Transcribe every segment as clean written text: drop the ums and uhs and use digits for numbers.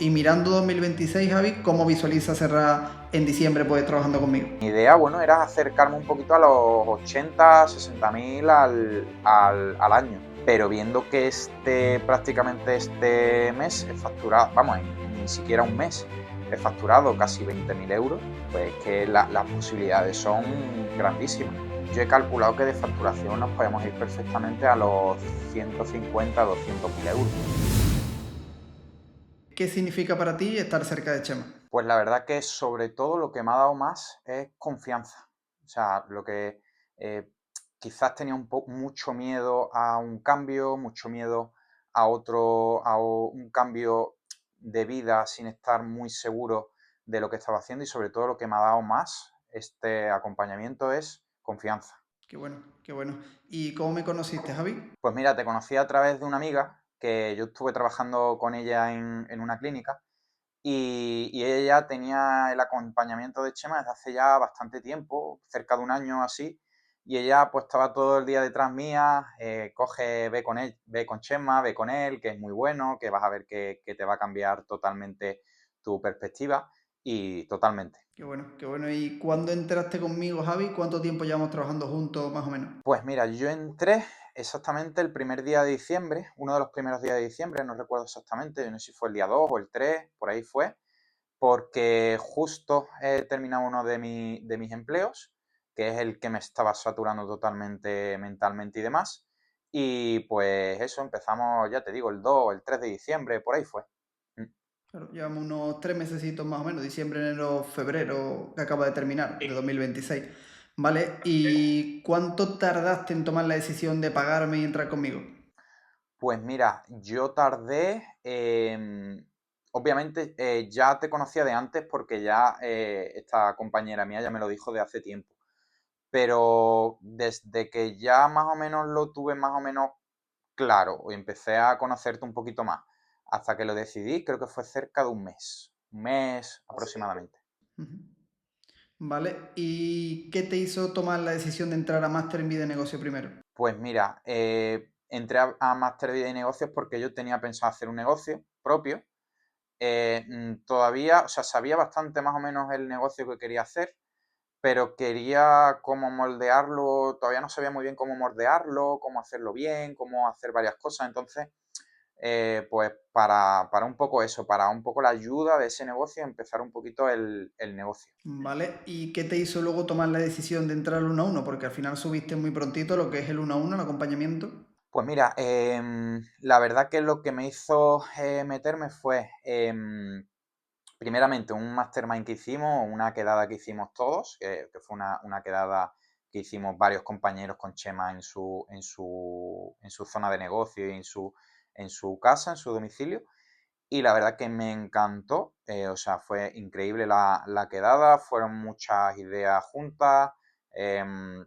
Y mirando 2026, Javi, ¿cómo visualizas cerrar en diciembre pues trabajando conmigo? Mi idea, bueno, era acercarme un poquito a los 80, 60 mil al año, pero viendo que prácticamente este mes he facturado, vamos, ni siquiera un mes, he facturado casi 20.000 euros, pues que las posibilidades son grandísimas. Yo he calculado que de facturación nos podemos ir perfectamente a los 150, 200.000 euros. ¿Qué significa para ti estar cerca de Chema? Pues la verdad que sobre todo lo que me ha dado más es confianza. O sea, lo que eh, quizás tenía mucho miedo a un cambio, mucho miedo a un cambio de vida sin estar muy seguro de lo que estaba haciendo, y sobre todo lo que me ha dado más este acompañamiento es confianza. Qué bueno, qué bueno. ¿Y cómo me conociste, Javi? Pues mira, te conocí a través de una amiga que yo estuve trabajando con ella en una clínica. Y ella tenía el acompañamiento de Chema desde hace ya bastante tiempo, cerca de un año así, y ella pues estaba todo el día detrás mía, coge, ve con él, ve con Chema, ve con él, que es muy bueno, que vas a ver que te va a cambiar totalmente tu perspectiva, y totalmente. Qué bueno, qué bueno. ¿Y cuándo entraste conmigo, Javi? ¿Cuánto tiempo llevamos trabajando juntos, más o menos? Pues mira, yo entré exactamente el primer día de diciembre, uno de los primeros días de diciembre, no recuerdo exactamente, yo no sé si fue el día 2 o el 3, por ahí fue, porque justo he terminado uno de mis empleos, que es el que me estaba saturando totalmente mentalmente y demás. Y pues eso, empezamos, ya te digo, el 2 el 3 de diciembre, por ahí fue. Mm. Claro, llevamos unos 3 mesecitos más o menos, diciembre, enero, febrero, que acaba de terminar, de 2026. ¿Vale? ¿Y cuánto tardaste en tomar la decisión de pagarme y entrar conmigo? Pues mira, yo tardé, obviamente ya te conocía de antes porque ya esta compañera mía ya me lo dijo de hace tiempo, pero desde que ya más o menos lo tuve más o menos claro, o empecé a conocerte un poquito más, hasta que lo decidí, creo que fue cerca de un mes aproximadamente. Ujú. ¿Vale? ¿Y qué te hizo tomar la decisión de entrar a Máster en Vida y Negocio primero? Pues mira, entré a Máster Vida y Negocios porque yo tenía pensado hacer un negocio propio. Todavía, o sea, sabía bastante más o menos el negocio que quería hacer, pero quería cómo moldearlo, todavía no sabía muy bien cómo moldearlo, cómo hacerlo bien, cómo hacer varias cosas. Entonces, pues para un poco eso, para un poco la ayuda de ese negocio, empezar un poquito el negocio. ¿Vale? ¿Y qué te hizo luego tomar la decisión de entrar al 1 a 1? Porque al final subiste muy prontito lo que es el 1 a 1, el acompañamiento. Pues mira, la verdad que lo que me hizo meterme fue, primeramente, un mastermind que hicimos, una quedada que hicimos todos, que fue una quedada que hicimos varios compañeros con Chema en su zona de negocio y en su casa, en su domicilio. Y la verdad que me encantó, o sea, fue increíble la quedada, fueron muchas ideas juntas, em,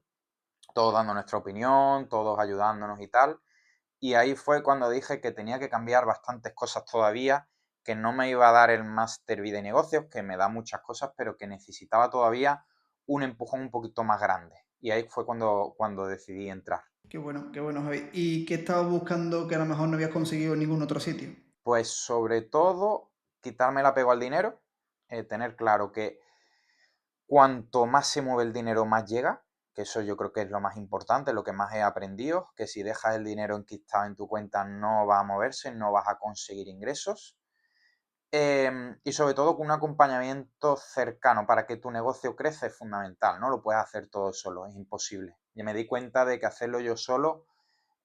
todos dando nuestra opinión, todos ayudándonos y tal. Y ahí fue cuando dije que tenía que cambiar bastantes cosas todavía, que no me iba a dar el máster vida y negocios, que me da muchas cosas, pero que necesitaba todavía un empujón un poquito más grande. Y ahí fue cuando decidí entrar. Qué bueno, Javi. ¿Y qué estabas buscando que a lo mejor no habías conseguido en ningún otro sitio? Pues sobre todo, quitarme el apego al dinero, tener claro que cuanto más se mueve el dinero, más llega, que eso yo creo que es lo más importante, lo que más he aprendido, que si dejas el dinero enquistado en tu cuenta no va a moverse, no vas a conseguir ingresos. Y sobre todo con un acompañamiento cercano para que tu negocio crezca es fundamental, no lo puedes hacer todo solo, es imposible. Y me di cuenta de que hacerlo yo solo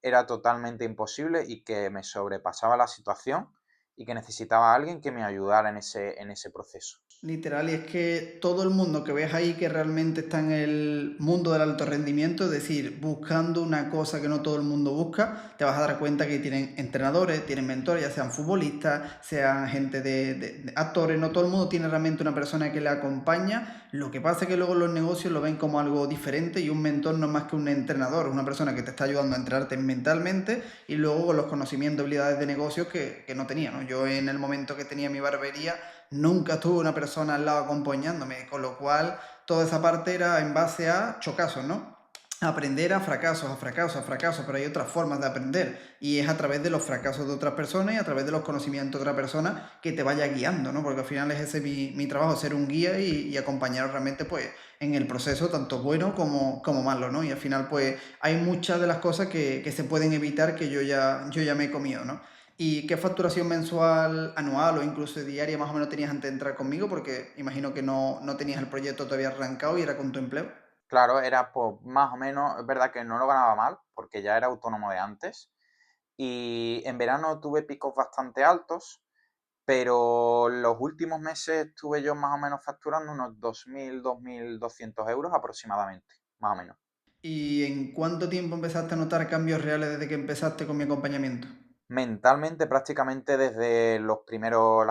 era totalmente imposible y que me sobrepasaba la situación y que necesitaba a alguien que me ayudara en ese proceso. Literal, y es que todo el mundo que ves ahí que realmente está en el mundo del alto rendimiento, es decir, buscando una cosa que no todo el mundo busca, te vas a dar cuenta que tienen entrenadores, tienen mentores, ya sean futbolistas, sean gente de actores, no todo el mundo tiene realmente una persona que le acompaña. Lo que pasa es que luego los negocios lo ven como algo diferente y un mentor no es más que un entrenador, es una persona que te está ayudando a entrenarte mentalmente y luego con los conocimientos, habilidades de negocio que no tenía, ¿no? Yo en el momento que tenía mi barbería, nunca tuve una persona al lado acompañándome, con lo cual toda esa parte era en base a chocazos, ¿no? aprender a fracasos, a fracasos, a fracasos, pero hay otras formas de aprender y es a través de los fracasos de otras personas y a través de los conocimientos de otra persona que te vaya guiando, ¿no? Porque al final es ese mi trabajo, ser un guía y acompañar realmente pues en el proceso, tanto bueno como malo, ¿no? Y al final pues hay muchas de las cosas que se pueden evitar que yo ya me he comido, ¿no? ¿Y qué facturación mensual, anual o incluso diaria más o menos tenías antes de entrar conmigo? Porque imagino que no tenías el proyecto todavía arrancado y era con tu empleo. Claro, era pues más o menos, es verdad que no lo ganaba mal, porque ya era autónomo de antes. Y en verano tuve picos bastante altos, pero los últimos meses estuve yo más o menos facturando unos 2.000, 2.200 euros aproximadamente, más o menos. ¿Y en cuánto tiempo empezaste a notar cambios reales desde que empezaste con mi acompañamiento? Mentalmente prácticamente desde las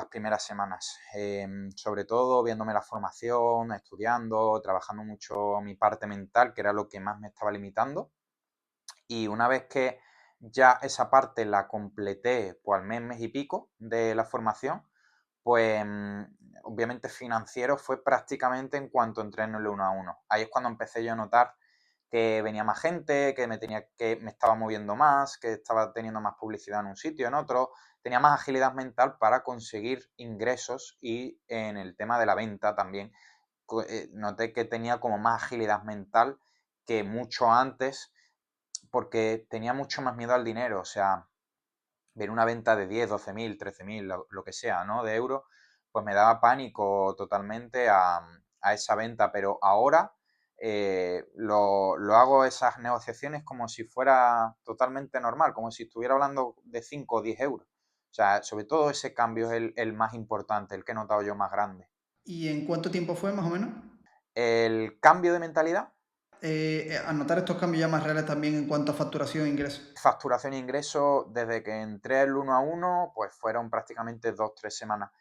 primeras semanas, sobre todo viéndome la formación, estudiando, trabajando mucho mi parte mental, que era lo que más me estaba limitando. Y una vez que ya esa parte la completé, pues al mes, mes y pico de la formación, pues obviamente financiero fue prácticamente en cuanto entré en el uno a uno. Ahí es cuando empecé yo a notar que venía más gente, que me estaba moviendo más, que estaba teniendo más publicidad en un sitio, en otro, tenía más agilidad mental para conseguir ingresos y en el tema de la venta también noté que tenía como más agilidad mental que mucho antes porque tenía mucho más miedo al dinero, o sea, ver una venta de 10, 12.000, 13.000, lo que sea, ¿no? De euros, pues me daba pánico totalmente a esa venta, pero ahora lo hago esas negociaciones como si fuera totalmente normal, como si estuviera hablando de 5 o 10 euros. O sea, sobre todo ese cambio es el más importante, el que he notado yo más grande. ¿Y en cuánto tiempo fue más o menos? El cambio de mentalidad, Anotar estos cambios ya más reales también en cuanto a facturación e ingresos. facturación e ingreso, desde que entré el uno a uno, pues fueron prácticamente 2, 3 semanas.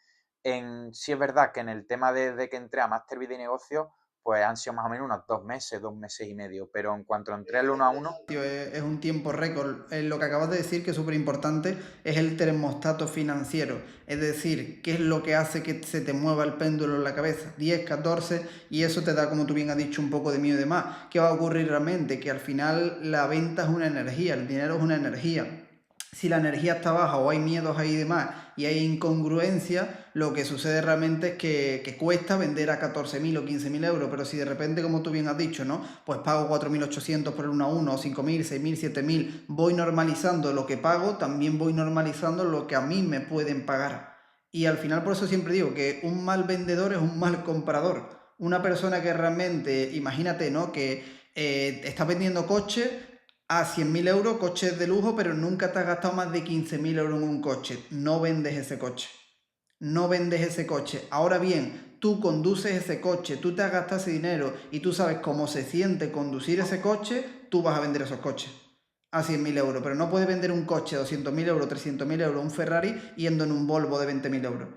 Sí es verdad que en el tema de que entré a Master Vida y Negocio, pues han sido más o menos unos 2 meses, 2 meses y medio, pero en cuanto entré el uno a uno, Tío, es un tiempo récord. Lo que acabas de decir, que es súper importante, es el termostato financiero. Es decir, qué es lo que hace que se te mueva el péndulo en la cabeza. 10, 14, y eso te da, como tú bien has dicho, un poco de miedo y demás. ¿Qué va a ocurrir realmente? Que al final la venta es una energía, el dinero es una energía. Si la energía está baja o hay miedos ahí y demás y hay incongruencia, lo que sucede realmente es que cuesta vender a 14.000 o 15.000 euros, pero si de repente, como tú bien has dicho, ¿no? Pues pago 4.800 por el 1 a 1, o 5.000, 6.000, 7.000, voy normalizando lo que pago, también voy normalizando lo que a mí me pueden pagar. Y al final por eso siempre digo que un mal vendedor es un mal comprador. Una persona que realmente, imagínate, ¿no? Que está vendiendo coches a 100.000 euros, coches de lujo, pero nunca te has gastado más de 15.000 euros en un coche. No vendes ese coche. No vendes ese coche. Ahora bien, tú conduces ese coche, tú te has gastado ese dinero y tú sabes cómo se siente conducir ese coche, tú vas a vender esos coches a 100.000 euros. Pero no puedes vender un coche a 200.000 euros, 300.000 euros, un Ferrari yendo en un Volvo de 20.000 euros.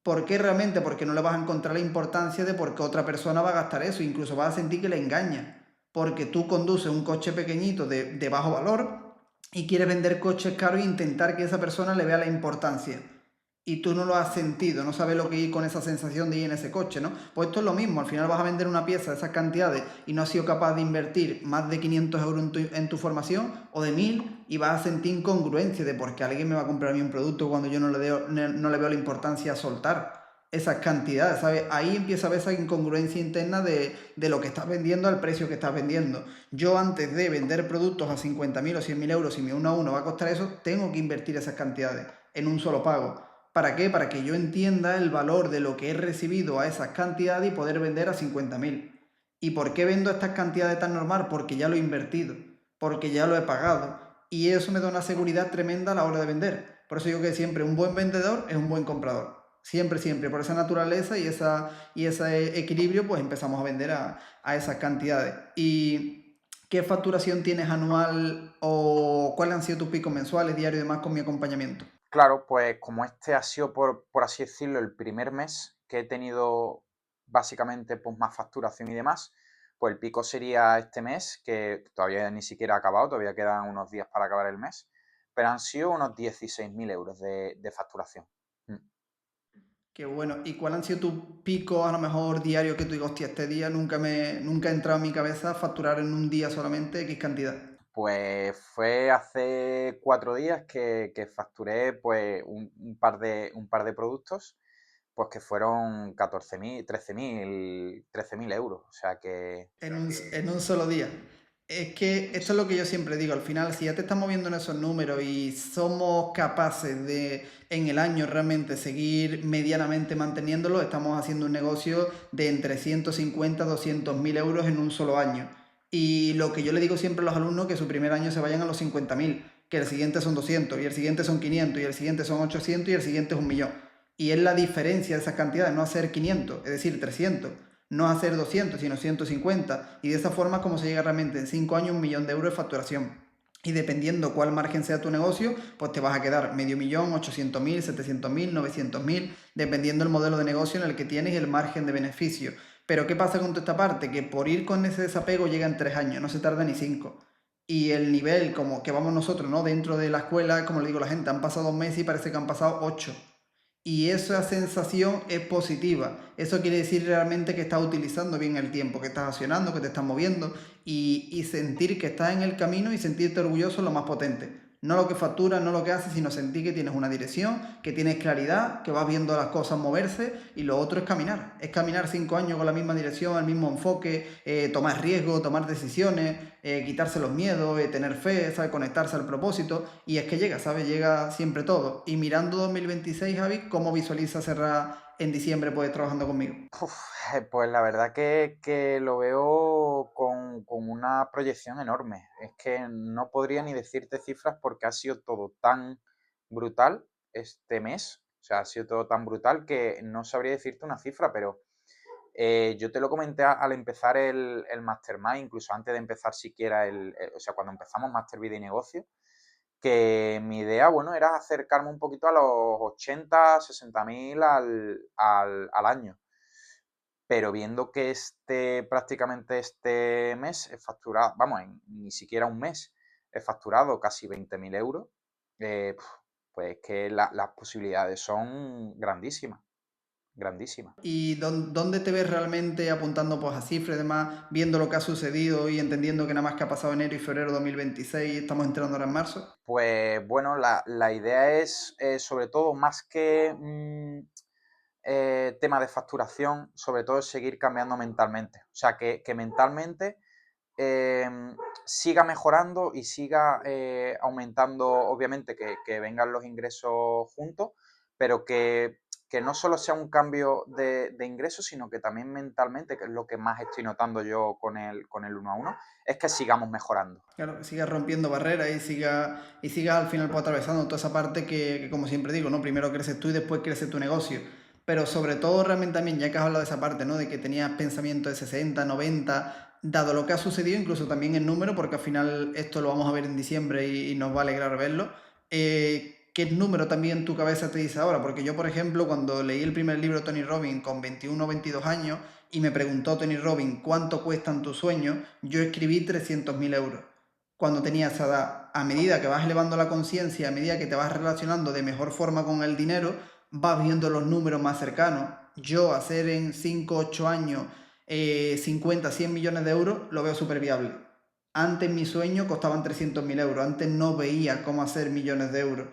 ¿Por qué realmente? Porque no le vas a encontrar la importancia de por qué otra persona va a gastar eso. Incluso vas a sentir que le engaña. Porque tú conduces un coche pequeñito de bajo valor y quieres vender coches caros e intentar que esa persona le vea la importancia y tú no lo has sentido, no sabes lo que ir con esa sensación de ir en ese coche, ¿no? Pues esto es lo mismo, al final vas a vender una pieza de esas cantidades y no has sido capaz de invertir más de 500 euros en tu formación o de 1.000 y vas a sentir incongruencia de por qué alguien me va a comprar a mí un producto cuando yo no le veo la importancia a soltar esas cantidades, ¿sabes? Ahí empieza a ver esa incongruencia interna de lo que estás vendiendo al precio que estás vendiendo. Yo antes de vender productos a 50.000 o 100.000 euros, si mi uno a uno va a costar eso, tengo que invertir esas cantidades en un solo pago. ¿Para qué? Para que yo entienda el valor de lo que he recibido a esas cantidades y poder vender a 50.000. ¿Y por qué vendo estas cantidades tan normal? Porque ya lo he invertido, porque ya lo he pagado. Y eso me da una seguridad tremenda a la hora de vender. Por eso digo que siempre un buen vendedor es un buen comprador. Siempre, siempre. Por esa naturaleza y ese equilibrio, pues empezamos a vender a esas cantidades. ¿Y qué facturación tienes anual o cuáles han sido tus picos mensuales, diarios y demás con mi acompañamiento? claro, pues como este ha sido, por así decirlo, el primer mes que he tenido básicamente pues, más facturación y demás, pues el pico sería este mes, que todavía ni siquiera ha acabado, todavía quedan unos días para acabar el mes, pero han sido unos 16.000 euros de facturación. Mm. Qué bueno. ¿Y cuál han sido tus picos a lo mejor diarios que tú digas, hostia, este día nunca ha entrado en mi cabeza facturar en un día solamente X cantidad? Pues fue hace 4 días que facturé pues un par de productos, pues que fueron 14.000, 13.000 euros. O sea que En un solo día. Es que esto es lo que yo siempre digo, al final, si ya te estás moviendo en esos números y somos capaces de en el año realmente seguir medianamente manteniéndolo, estamos haciendo un negocio de entre 150 a 200 mil euros en un solo año. Y lo que yo le digo siempre a los alumnos, que su primer año se vayan a los 50.000, que el siguiente son 200, y el siguiente son 500, y el siguiente son 800, y el siguiente es 1.000.000. Y es la diferencia de esas cantidades, no hacer 500, es decir, 300, no hacer 200, sino 150. Y de esa forma es como se llega realmente en 5 años a 1.000.000 de euros de facturación. Y dependiendo cuál margen sea tu negocio, pues te vas a quedar medio millón, 800.000, 700.000, 900.000, dependiendo del modelo de negocio en el que tienes y el margen de beneficio. Pero ¿qué pasa con toda esta parte? Que por ir con ese desapego llega en 3 años, no se tarda ni 5. Y el nivel como que vamos nosotros, ¿no? Dentro de la escuela, como le digo a la gente, han pasado 2 meses y parece que han pasado 8. Y esa sensación es positiva. Eso quiere decir realmente que estás utilizando bien el tiempo, que estás accionando, que te estás moviendo y sentir que estás en el camino y sentirte orgulloso es lo más potente. No lo que facturas, no lo que haces, sino sentir que tienes una dirección, que tienes claridad, que vas viendo las cosas moverse y lo otro es caminar. Es caminar 5 años con la misma dirección, el mismo enfoque, tomar riesgos, tomar decisiones, quitarse los miedos, tener fe, ¿sabes? Conectarse al propósito. Y es que llega, ¿sabes? Llega siempre todo. Y mirando 2026, Javi, ¿cómo visualiza cerrar en diciembre pues trabajando conmigo? uf, pues la verdad que lo veo con una proyección enorme. Es que no podría ni decirte cifras porque ha sido todo tan brutal este mes. O sea, ha sido todo tan brutal que no sabría decirte una cifra, pero yo te lo comenté al empezar el Mastermind, incluso antes de empezar siquiera o sea, cuando empezamos Master Vida y Negocio, que mi idea, bueno, era acercarme un poquito a los 80, 60.000 al año. Pero viendo que prácticamente este mes he facturado, vamos, ni siquiera un mes, he facturado casi 20.000 euros, pues que las posibilidades son grandísimas, grandísimas. ¿Y dónde te ves realmente apuntando pues a cifras y demás, viendo lo que ha sucedido y entendiendo que nada más que ha pasado enero y febrero de 2026 y estamos entrando ahora en marzo? Pues bueno, la idea es, sobre todo, más que tema de facturación, sobre todo es seguir cambiando mentalmente. O sea, que mentalmente eh, siga mejorando y siga aumentando, obviamente, que vengan los ingresos juntos, pero que no solo sea un cambio de ingresos, sino que también mentalmente, que es lo que más estoy notando yo con el 1 a 1, es que sigamos mejorando. Claro, que sigas rompiendo barreras y sigas al final pues, atravesando toda esa parte que, como siempre digo, ¿no? Primero creces tú y después crece tu negocio. Pero sobre todo realmente también, ya que has hablado de esa parte, ¿no? De que tenías pensamiento de 60, 90, dado lo que ha sucedido, incluso también en número, porque al final esto lo vamos a ver en diciembre y nos va a alegrar verlo. ¿Qué número también tu cabeza te dice ahora? Porque yo, por ejemplo, cuando leí el primer libro de Tony Robbins con 21 o 22 años y me preguntó Tony Robbins cuánto cuestan tus sueños, yo escribí 300.000 euros cuando tenías esa edad. A medida que vas elevando la conciencia, a medida que te vas relacionando de mejor forma con el dinero, vas viendo los números más cercanos. Yo hacer en 5 8 años 50, 100 millones de euros lo veo súper viable. Antes mi sueño costaban 300.000 euros, antes no veía cómo hacer millones de euros.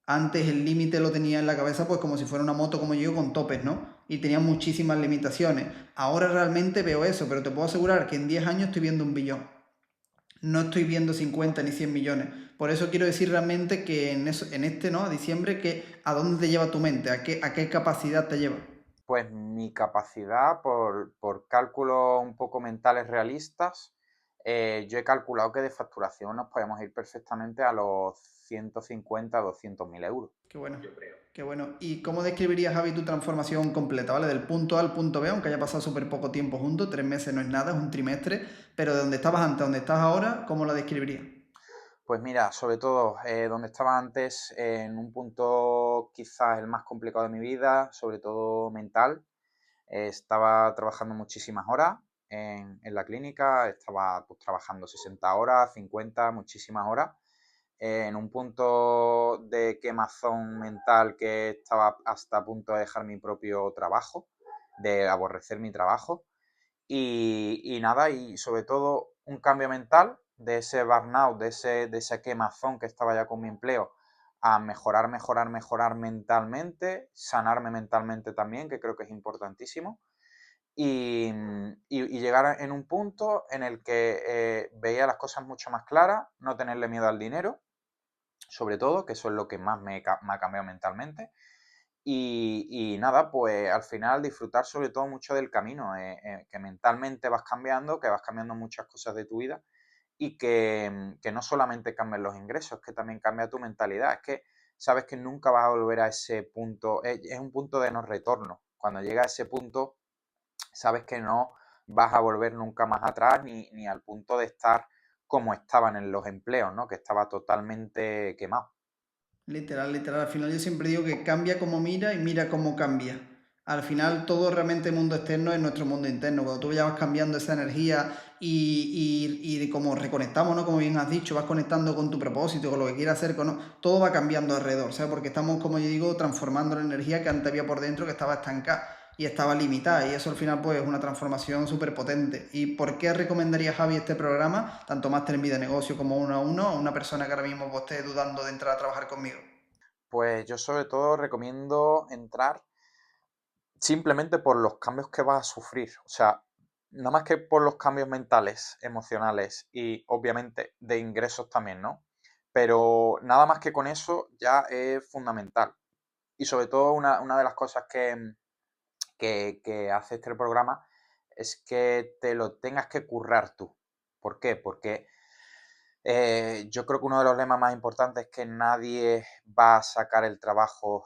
Antes el límite lo tenía en la cabeza pues como si fuera una moto como yo con topes, ¿no? Y tenía muchísimas limitaciones. Ahora realmente veo eso, pero te puedo asegurar que en 10 años estoy viendo un billón. No estoy viendo 50 ni 100 millones. Por eso quiero decir realmente que en este, ¿no? A diciembre, que ¿a dónde te lleva tu mente? ¿A qué capacidad te lleva? Pues mi capacidad, por cálculos un poco mentales realistas, yo he calculado que de facturación nos podemos ir perfectamente a los 150, 200.000 euros. Qué bueno. Qué bueno. ¿Y cómo describirías, Javi, tu transformación completa, ¿vale? Del punto A al punto B, aunque haya pasado súper poco tiempo juntos, 3 meses no es nada, es un trimestre, pero de donde estabas antes a donde estás ahora, ¿cómo la describirías? Pues mira, sobre todo donde estaba antes, en un punto quizás el más complicado de mi vida, sobre todo mental, estaba trabajando muchísimas horas en la clínica, estaba pues, trabajando 60 horas, 50, muchísimas horas. en un punto de quemazón mental que estaba hasta a punto de dejar mi propio trabajo, de aborrecer mi trabajo. Y nada, y sobre todo un cambio mental de ese burnout, de ese quemazón que estaba ya con mi empleo, a mejorar mentalmente, sanarme mentalmente también, que creo que es importantísimo. Y llegar en un punto en el que veía las cosas mucho más claras, no tenerle miedo al dinero, sobre todo, que eso es lo que más me ha cambiado mentalmente. Y nada, pues al final disfrutar sobre todo mucho del camino, que mentalmente vas cambiando, que vas cambiando muchas cosas de tu vida y que no solamente cambian los ingresos, que también cambia tu mentalidad. Es que sabes que nunca vas a volver a ese punto, es un punto de no retorno. Cuando llega a ese punto, sabes que no vas a volver nunca más atrás ni al punto de estar como estaban en los empleos, ¿no? Que estaba totalmente quemado. Literal, literal. Al final yo siempre digo que cambia como mira y mira cómo cambia. Al final todo realmente mundo externo es nuestro mundo interno. Cuando tú ya vas cambiando esa energía y como reconectamos, ¿no? Como bien has dicho, vas conectando con tu propósito, con lo que quieras hacer, todo va cambiando alrededor, ¿sabes? Porque estamos, como yo digo, transformando la energía que antes había por dentro, que estaba estancada y estaba limitada. Y eso al final pues es una transformación súper potente. ¿Y por qué recomendaría Javi este programa? Tanto Máster en Vida y Negocio como uno a uno, a una persona que ahora mismo pues, esté dudando de entrar a trabajar conmigo. Pues yo sobre todo recomiendo entrar simplemente por los cambios que vas a sufrir. O sea, nada más que por los cambios mentales, emocionales y obviamente de ingresos también, ¿no? Pero nada más que con eso ya es fundamental. Y sobre todo una de las cosas que hace este programa es que te lo tengas que currar tú. ¿Por qué? Porque yo creo que uno de los lemas más importantes es que nadie va a sacar el trabajo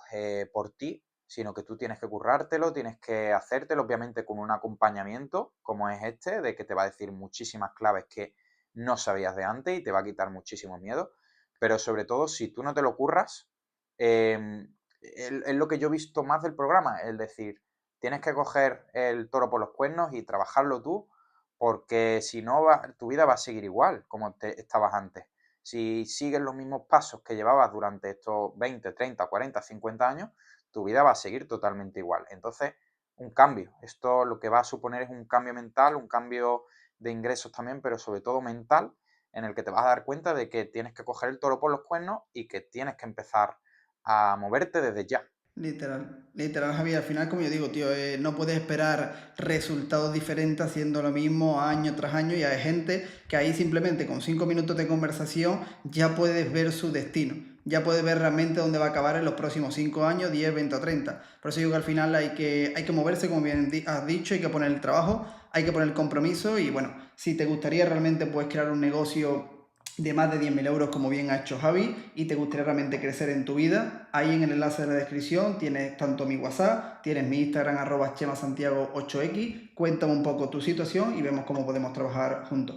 por ti, sino que tú tienes que currártelo, tienes que hacértelo, obviamente con un acompañamiento como es este, de que te va a decir muchísimas claves que no sabías de antes y te va a quitar muchísimo miedo. Pero sobre todo, si tú no te lo curras, es lo que yo he visto más del programa, es decir, tienes que coger el toro por los cuernos y trabajarlo tú porque si no, tu vida va a seguir igual como estabas antes. Si sigues los mismos pasos que llevabas durante estos 20, 30, 40, 50 años, tu vida va a seguir totalmente igual. Entonces, un cambio. Esto lo que va a suponer es un cambio mental, un cambio de ingresos también, pero sobre todo mental, en el que te vas a dar cuenta de que tienes que coger el toro por los cuernos y que tienes que empezar a moverte desde ya. Literal, literal, Javier. Al final, como yo digo, tío, no puedes esperar resultados diferentes haciendo lo mismo año tras año y hay gente que ahí simplemente con 5 minutos de conversación ya puedes ver su destino, ya puedes ver realmente dónde va a acabar en los próximos 5 años, 10, 20 o 30. Por eso digo que al final hay que moverse, como bien has dicho, hay que poner el trabajo, hay que poner el compromiso y bueno, si te gustaría realmente puedes crear un negocio de más de 10.000 euros como bien ha hecho Javi y te gustaría realmente crecer en tu vida, ahí en el enlace de la descripción tienes tanto mi WhatsApp, tienes mi Instagram @chemasantiago8x, cuéntame un poco tu situación y vemos cómo podemos trabajar juntos.